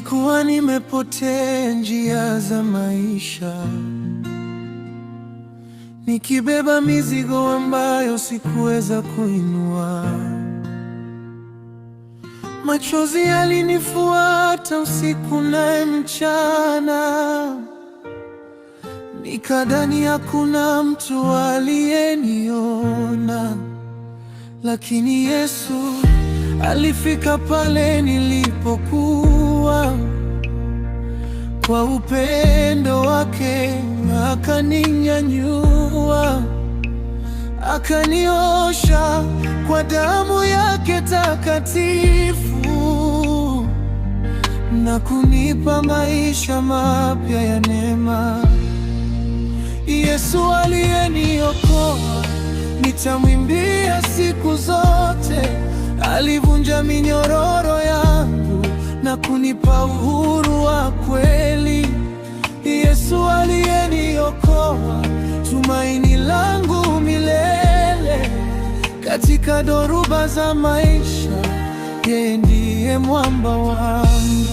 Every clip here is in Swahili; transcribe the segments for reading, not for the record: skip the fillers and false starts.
Nilikuwa nimepotea njia za maisha, nikibeba mizigo ambayo sikuweza kuinua. Machozi yalinifuata usiku na mchana, nikadhani hakuna mtu aliyeniona. Lakini Yesu alifika pale nilipokuwa, kwa upendo wake akaninyanyua, akaniosha kwa damu yake takatifu, na kunipa maisha mapya ya neema. Yesu aliyeniokoa, nitamwimbia siku zote. Alivunja minyororo yangu na kunipa uhuru wa kweli. Yesu aliyeniokoa, tumaini langu milele. Katika dhoruba za maisha, yeye ndiye mwamba wangu.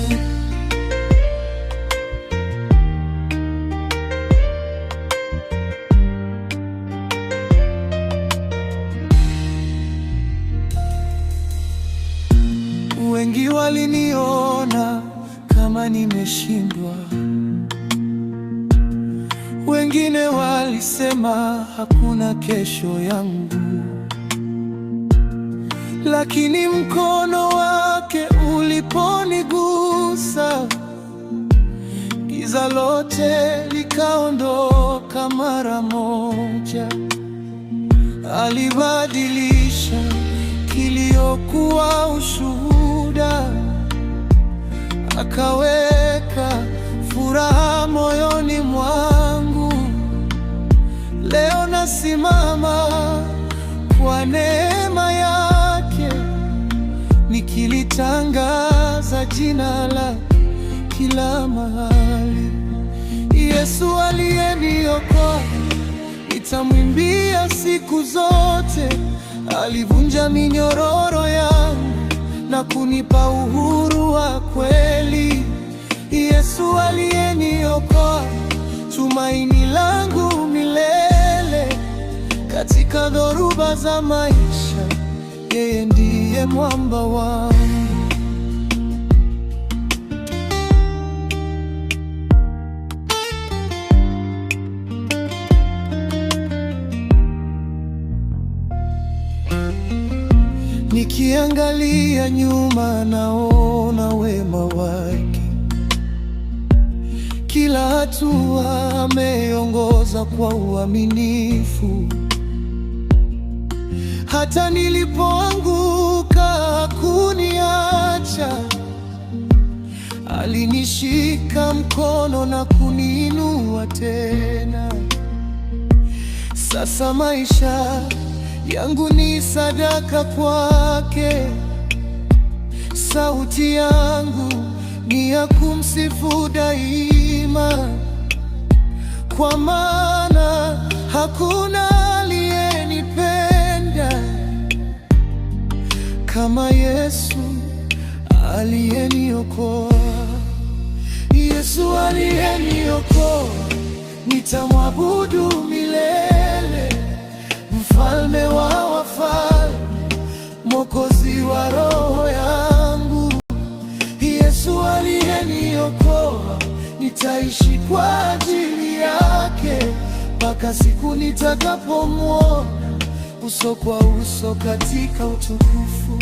Wengi waliniona kama nimeshindwa, wengine walisema hakuna kesho yangu. Lakini mkono wake uliponigusa, giza lote likaondoka mara moja. Alibadilisha kiliokuwa ushuhuda, akaweka furaha moyoni mwangu. Leo nasimama kwa neema yake, nikilitangaza jina lake kila mahali. Yesu aliyeniokoa, nitamwimbia siku zote. Alivunja minyororo yangu na kunipa uhuru wa kweli. Yesu aliyeniokoa, tumaini langu milele. Katika dhoruba za maisha, yeye ndiye mwamba wangu. Nikiangalia nyuma, naona wema wake. Kila hatua ameongoza kwa uaminifu. Hata nilipoanguka hakuniacha, alinishika mkono na kuniinua tena. Sasa maisha yangu ni sadaka kwake, sauti yangu ni ya kumsifu daima. Kwa maana hakuna aliyenipenda kama Yesu aliyeniokoa. Yesu aliyeniokoa, nitamwabudu milele. Mfalme wa wafalme, Mwokozi wa roho yangu. Yesu aliyeniokoa, nitaishi kwa ajili yake, mpaka siku nitakapomwona uso kwa uso katika utukufu.